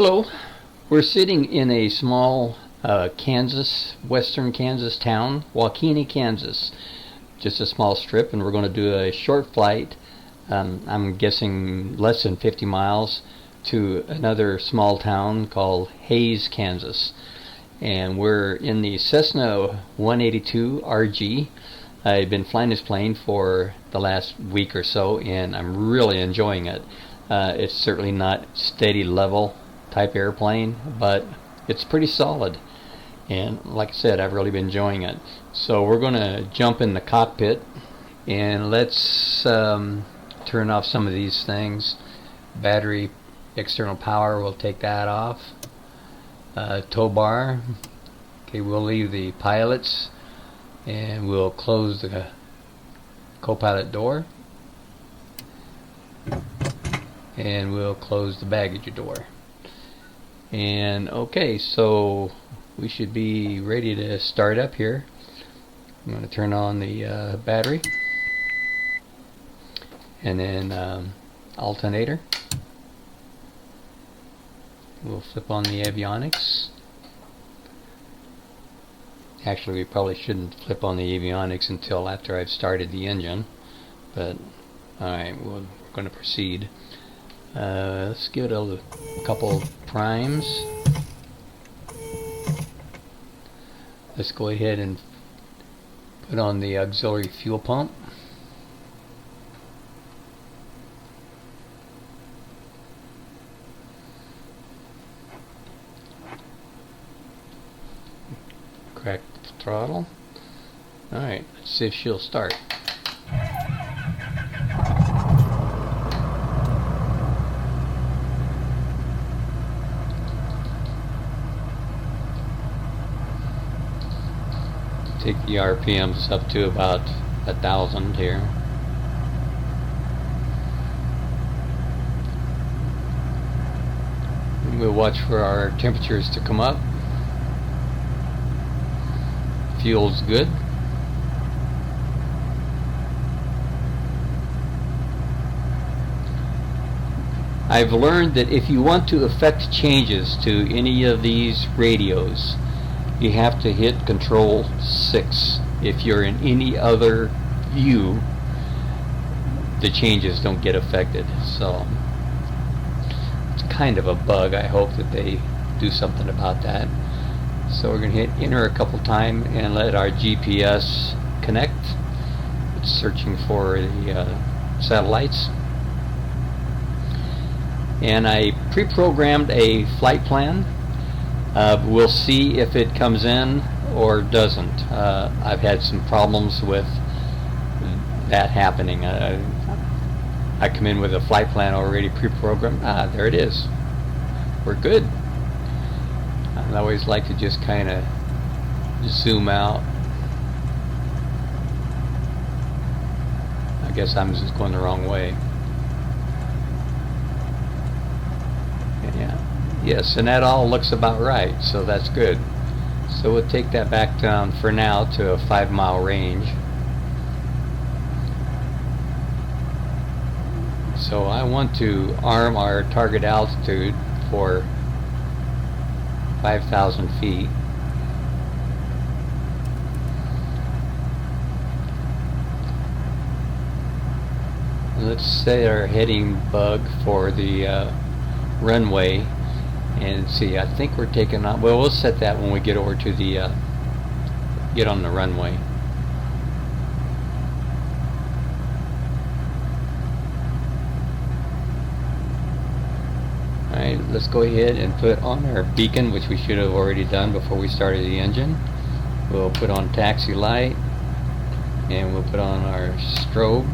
Hello. We're sitting in a small western Kansas town, Wakeeney, Kansas. Just a small strip, and we're going to do a short flight. I'm guessing less than 50 miles to another small town called Hays, Kansas. And we're in the Cessna 182 RG. I've been flying this plane for the last week or so, and I'm really enjoying it. It's certainly not steady level type airplane, but it's pretty solid. And like I said, I've really been enjoying it. So we're going to jump in the cockpit, and let's turn off some of these things. Battery, external power, we'll take that off. Tow bar. Okay, we'll leave the pilots, and we'll close the co-pilot door, and we'll close the baggage door. And okay, so we should be ready to start up here. I'm going to turn on the battery, and then alternator. We'll flip on the avionics. Actually, we probably shouldn't flip on the avionics until after I've started the engine, but alright, we're going to proceed. Let's give it a couple primes. Let's go ahead and put on the auxiliary fuel pump. Crack the throttle. Alright, let's see if she'll start. Take the RPMs up to about 1,000 here. And we'll watch for our temperatures to come up. Fuel's good. I've learned that if you want to effect changes to any of these radios, you have to hit Control 6. If you're in any other view, the changes don't get affected. So it's kind of a bug. I hope that they do something about that. So we're going to hit enter a couple times and let our GPS connect. It's searching for the satellites. And I pre-programmed a flight plan. We'll see if it comes in or doesn't. I've had some problems with that happening. I come in with a flight plan already pre-programmed. There it is. We're good. I always like to just kind of zoom out. I guess I'm just going the wrong way. Yeah. Yes, and that all looks about right, so that's good. So we'll take that back down for now to a 5-mile range. So I want to arm our target altitude for 5,000 feet. Let's set our heading bug for the runway. And see, I think we're taking on. Well, we'll set that when we get over to the get on the runway. Alright, let's go ahead and put on our beacon, which we should have already done before we started the engine. We'll put on taxi light, and we'll put on our strobe.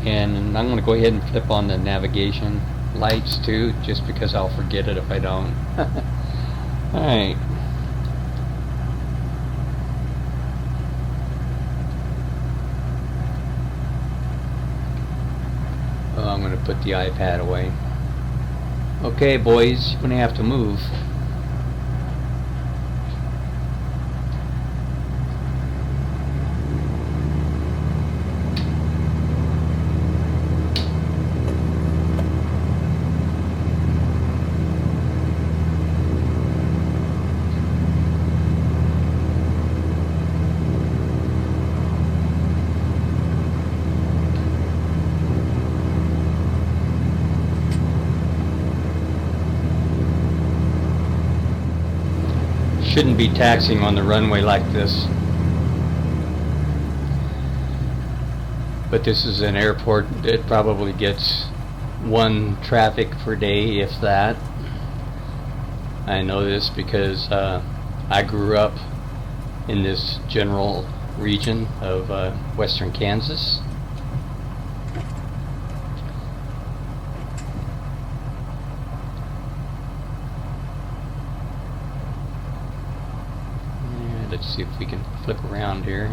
And I'm going to go ahead and flip on the navigation lights too, just because I'll forget it if I don't. Alright. Oh, I'm going to put the iPad away. Okay, boys, you're going to have to move. shouldn't be taxiing on the runway like this. But this is an airport that probably gets one traffic per day, if that. I know this because I grew up in this general region of western Kansas. Let's see if we can flip around here.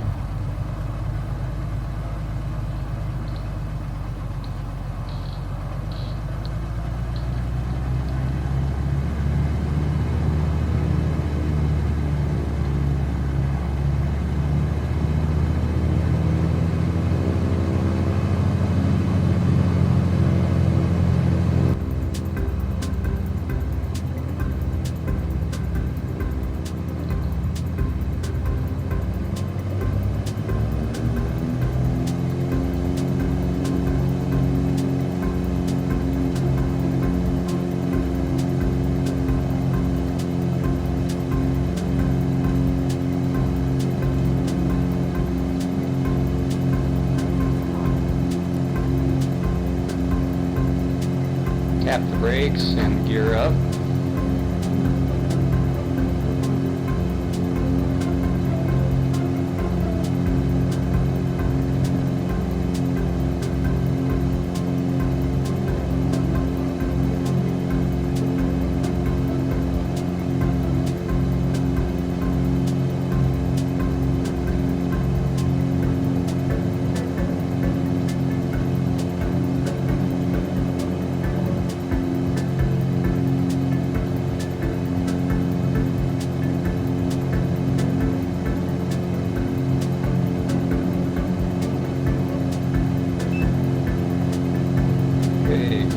Tap the brakes and gear up.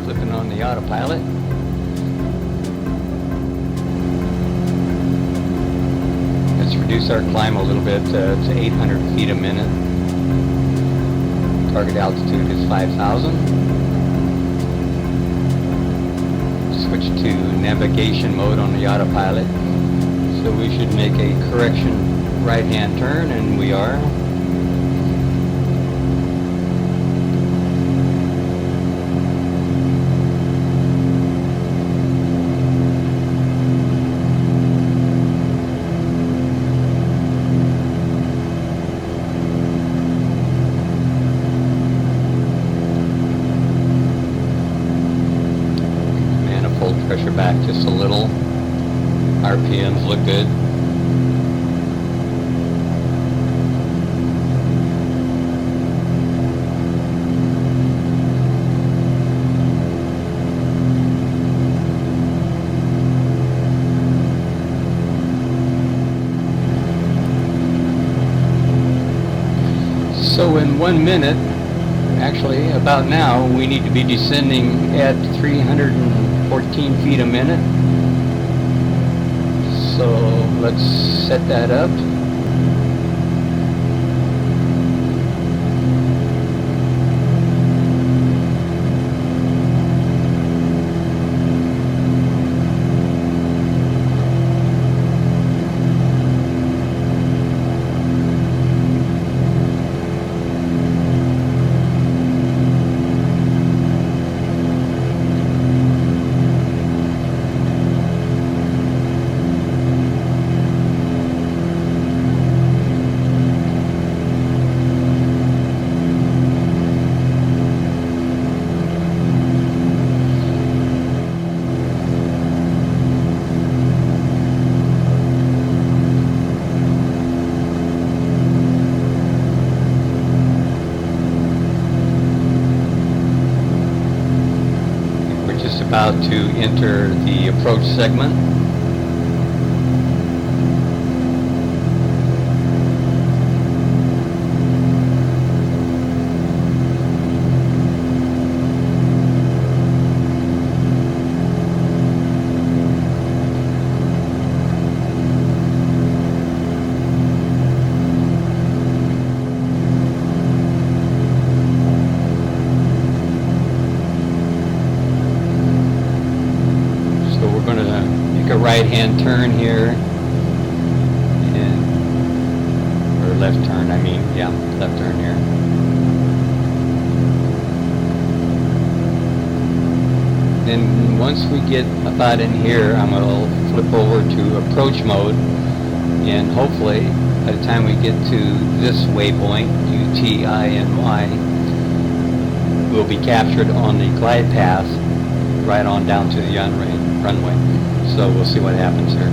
Flipping on the autopilot. Let's reduce our climb a little bit to 800 feet a minute. Target altitude is 5,000. Switch to navigation mode on the autopilot. So we should make a correction right-hand turn, and we are. Pressure back just a little. RPMs look good. So in 1 minute, actually about now, we need to be descending at 314 feet a minute. So let's set that up. About to enter the approach segment. A right-hand turn here left turn, I mean, yeah, left turn here. Then once we get about in here, I'm going to flip over to approach mode, and hopefully by the time we get to this waypoint, UTINY, we'll be captured on the glide path right on down to the runway. So we'll see what happens here.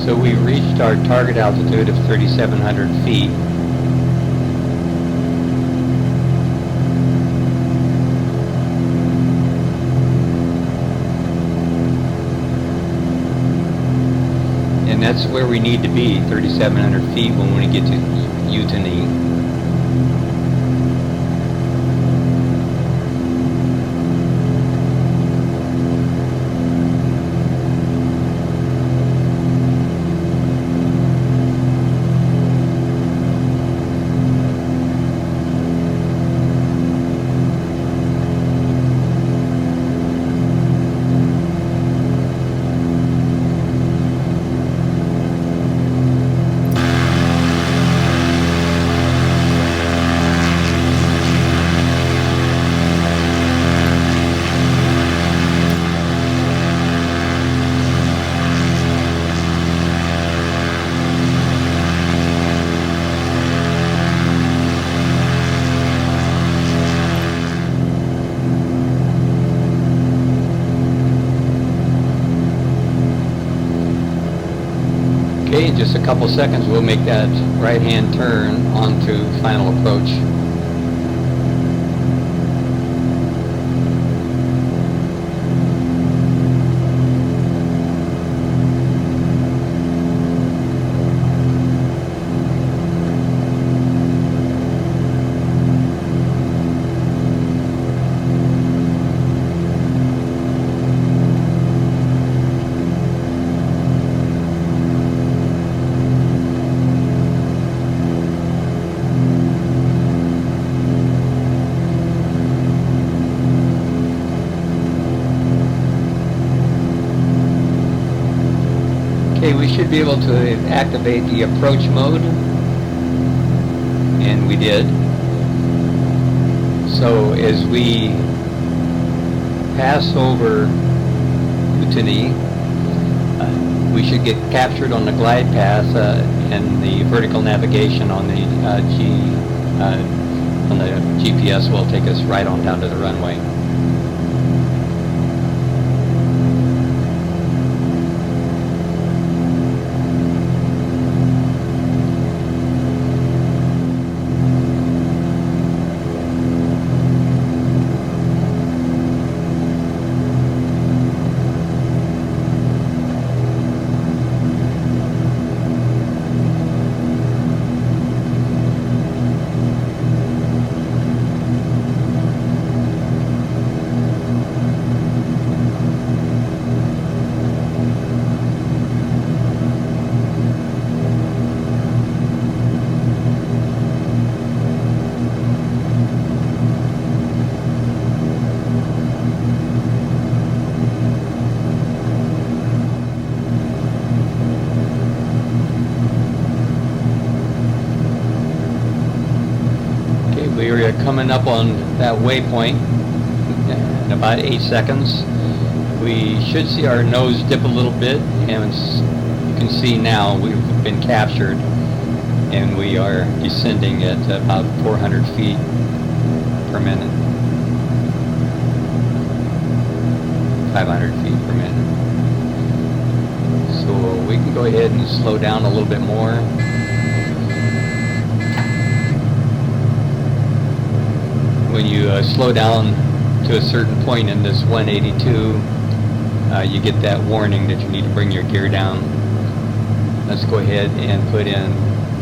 So we reached our target altitude of 3,700 feet. And that's where we need to be, 3,700 feet when we get to Wakeeney. Okay, in just a couple seconds we'll make that right-hand turn onto final approach. Okay, we should be able to activate the approach mode, and we did. So as we pass over Wakeeney, we should get captured on the glide path, and the vertical navigation on the GPS will take us right on down to the runway. We are coming up on that waypoint in about 8 seconds. We should see our nose dip a little bit, and you can see now we've been captured, and we are descending at about 400 feet per minute. 500 feet per minute. So we can go ahead and slow down a little bit more. when you slow down to a certain point in this 182, you get that warning that you need to bring your gear down. Let's go ahead and put in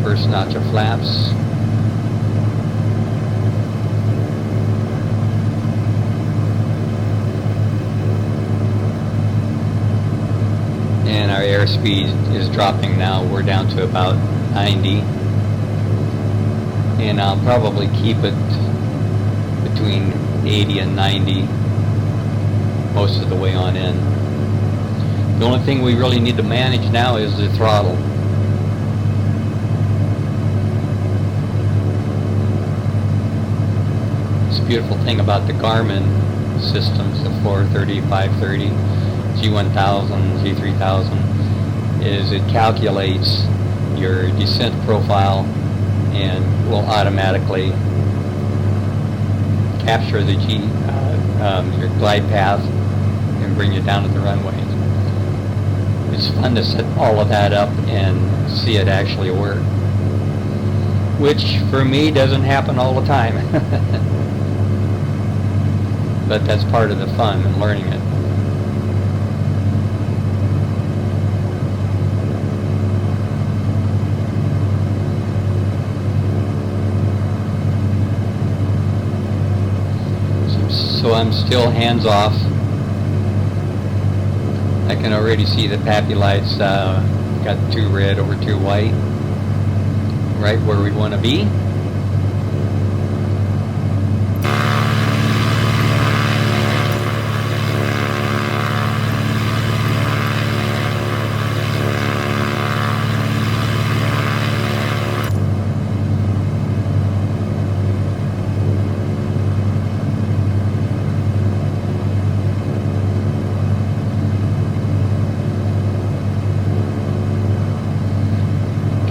first notch of flaps. And our airspeed is dropping now. We're down to about 90. And I'll probably keep it between 80 and 90 most of the way on in. The only thing we really need to manage now is the throttle. This beautiful thing about the Garmen systems, the 430, 530, G1000, G3000, is it calculates your descent profile and will automatically capture the your glide path and bring you down to the runway. It's fun to set all of that up and see it actually work, which for me doesn't happen all the time. But that's part of the fun and learning it. So I'm still hands off. I can already see the PAPI lights got 2 red over 2 white, right where we want to be.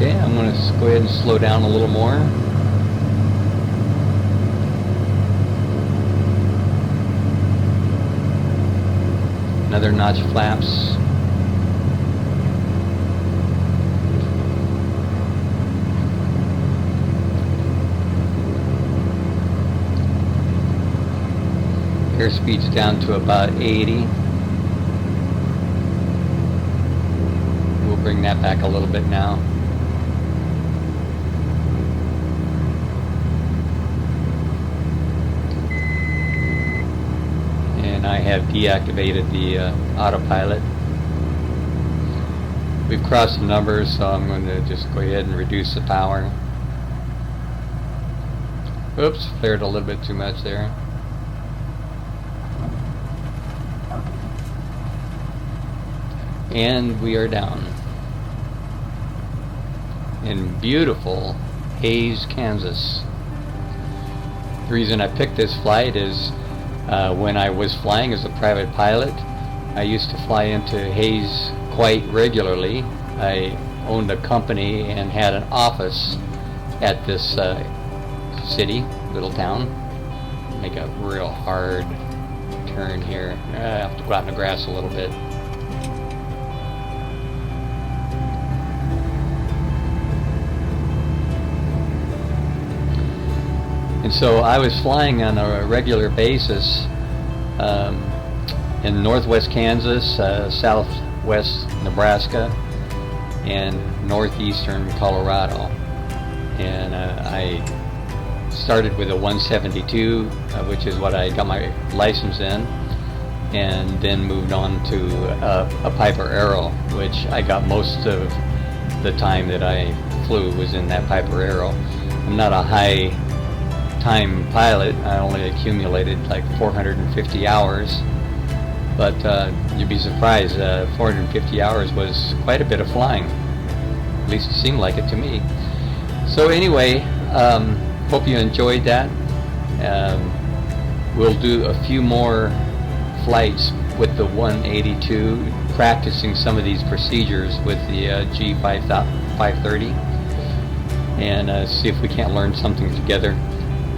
I'm going to go ahead and slow down a little more. Another notch of flaps. Airspeed's down to about 80. We'll bring that back a little bit now. I have deactivated the autopilot. We've crossed the numbers, so I'm going to just go ahead and reduce the power. Oops, flared a little bit too much there. And we are down in beautiful Hays, Kansas. The reason I picked this flight is when I was flying as a private pilot, I used to fly into Hays quite regularly. I owned a company and had an office at this city, little town. Make a real hard turn here. I have to go out in the grass a little bit. And so I was flying on a regular basis in northwest Kansas, southwest Nebraska, and northeastern Colorado. And I started with a 172, which is what I got my license in, and then moved on to a Piper Arrow, which I got most of the time that I flew was in that Piper Arrow. I'm not a high time pilot. I only accumulated like 450 hours, but you'd be surprised, 450 hours was quite a bit of flying. At least it seemed like it to me. So anyway, hope you enjoyed that. We'll do a few more flights with the 182, practicing some of these procedures with the G530, and see if we can't learn something together.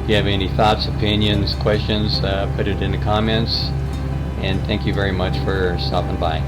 If you have any thoughts, opinions, questions, put it in the comments, and thank you very much for stopping by.